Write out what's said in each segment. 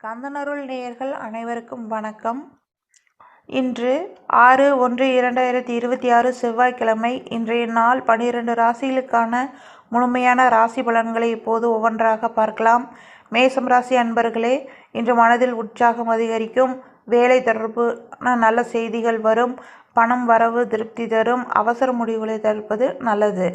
கந்தனருள் நேயர்கள் அனைவருக்கும் வணக்கம். இன்று 6/1/2026 செவ்வாய்க்கிழமை. இன்றைய நாள் 12 ராசிகளுக்கான முழுமையான ராசி பலன்களை இப்போது ஒவ்வொன்றாக பார்க்கலாம். மேசம் ராசி அன்பர்களே, இன்று மனதில் உற்சாகம் அதிகரிக்கும். வேலை தொடர்பான நல்ல செய்திகள் வரும். பணம் வரவு திருப்தி தரும். அவசர முடிவுகளை தவிர்ப்பது நல்லது.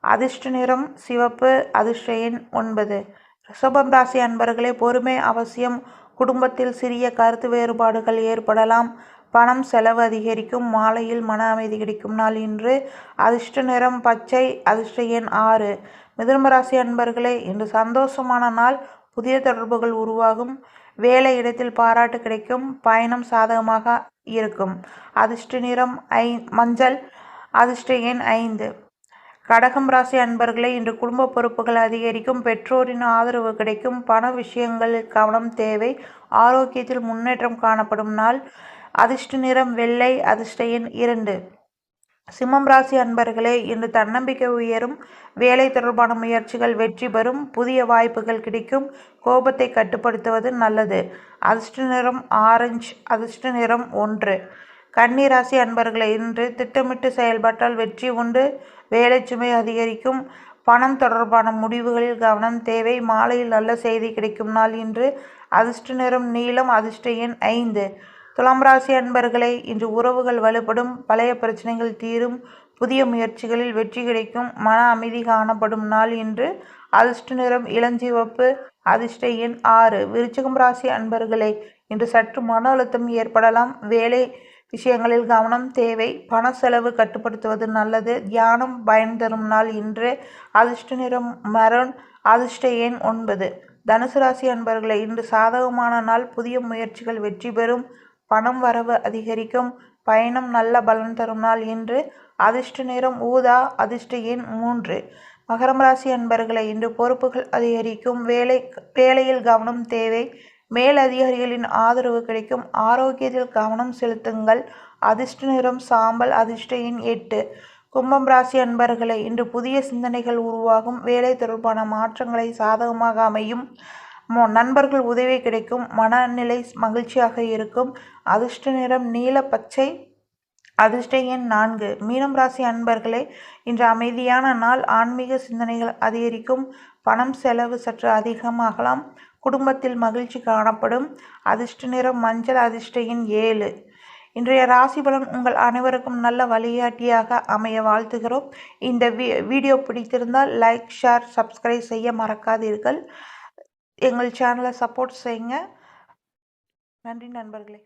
அதிர்ஷ்ட நிறம் சிவப்பு. அதிர்ஷ்ட எண் 9. ரிஷபம் ராசி அன்பர்களே, பொறுமை அவசியம். குடும்பத்தில் சிறிய கருத்து வேறுபாடுகள் ஏற்படலாம். பணம் செலவு அதிகரிக்கும். மாலையில் மன அமைதி கிடைக்கும் நாள் இன்று. அதிர்ஷ்ட நிறம் பச்சை. அதிர்ஷ்ட எண் 6. மிதுன ராசி அன்பர்களே, இன்று சந்தோஷமான நாள். புதிய தொடர்புகள் உருவாகும். வேலை இடத்தில் பாராட்டு கிடைக்கும். பயணம் சாதகமாக இருக்கும். அதிர்ஷ்ட நிறம் மஞ்சள். அதிர்ஷ்ட எண் 5. கடகம் ராசி அன்பர்களே, இன்று குடும்ப பொறுப்புகள் அதிகரிக்கும். பெற்றோரின் ஆதரவு கிடைக்கும். பண விஷயங்களில் கவனம் தேவை. ஆரோக்கியத்தில் முன்னேற்றம் காணப்படும் நாள். அதிர்ஷ்ட நிறம் வெள்ளை. அதிர்ஷ்ட எண் 2. சிம்மம் ராசி அன்பர்களே, இன்று தன்னம்பிக்கை உயரும். வேலை தொடர்பான முயற்சிகள் வெற்றி பெறும். புதிய வாய்ப்புகள் கிடைக்கும். கோபத்தை கட்டுப்படுத்துவது நல்லது. அதிர்ஷ்ட நிறம் ஆரஞ்சு. அதிர்ஷ்ட நிறம் 1. கன்னி ராசி அன்பர்களே, இன்று திட்டமிட்டு செயல்பட்டால் வெற்றி உண்டு. வேலை சுமை அதிகரிக்கும். பணம் தொடர்பான முடிவுகளில் கவனம் தேவை. மாலையில் நல்ல செய்தி கிடைக்கும் நாள் இன்று. அதிர்ஷ்ட நிறம் நீலம். அதிர்ஷ்ட எண் 5. துலாம் ராசி அன்பர்களே, இன்று உறவுகள் வலுப்படும். பழைய பிரச்சனைகள் தீரும். புதிய முயற்சிகளில் வெற்றி கிடைக்கும். மன அமைதி காணப்படும் நாள் இன்று. அதிர்ஷ்ட நிறம் இளஞ்சிவப்பு. அதிர்ஷ்ட எண் 6. விருச்சிகம் ராசி அன்பர்களே, இன்று சற்று மன அழுத்தம் ஏற்படலாம். வேலை விஷயங்களில் கவனம் தேவை. பண செலவு கட்டுப்படுத்துவது நல்லது. தியானம் பயன் தரும் நாள் இன்று. அதிர்ஷ்ட நிறம் மெரூன். அதிர்ஷ்ட எண் 9. தனுசு ராசி அன்பர்களே, இன்று சாதகமான நாள். புதிய முயற்சிகள் வெற்றி பெறும். பணம் வரவு அதிகரிக்கும். பயணம் நல்ல பலன் தரும் நாள் இன்று. அதிர்ஷ்ட நிறம் ஊதா. அதிர்ஷ்ட எண் 3. மகரம் ராசி அன்பர்களே, இன்று பொறுப்புகள் அதிகரிக்கும். வேலையில் கவனம் தேவை. மேல் அதிகாரிகளின் ஆதரவு கிடைக்கும். ஆரோக்கியத்தில் கவனம் செலுத்துங்கள். அதிர்ஷ்ட நிறம் சாம்பல். அதிர்ஷ்ட எண் 8. கும்பம் ராசி அன்பர்களே, இன்று புதிய சிந்தனைகள் உருவாகும். வேலை தொடர்பான மாற்றங்களை சாதகமாக அமையும். நண்பர்கள் உதவி கிடைக்கும். மனநிலை மகிழ்ச்சியாக இருக்கும். அதிர்ஷ்ட நிறம் நீல பச்சை. அதிர்ஷ்ட எண் 4. மீனம் ராசி அன்பர்களே, இன்று அமைதியான நாள். ஆன்மீக சிந்தனைகள் அதிகரிக்கும். பணம் செலவு சற்று அதிகமாகலாம். குடும்பத்தில் மகிழ்ச்சி காணப்படும். அதிர்ஷ்ட நிறம் மஞ்சள். அதிர்ஷ்ட எண் 7. இன்றைய ராசி பலன் உங்கள் அனைவருக்கும் நல்ல வழிகாட்டியாக அமைய வாழ்த்துகிறோம். இந்த வீடியோ பிடித்திருந்தால் லைக், ஷேர், சப்ஸ்கிரைப் செய்ய மறக்காதீர்கள். எங்கள் சேனலை சப்போர்ட் செய்யுங்க. நன்றி நண்பர்களே.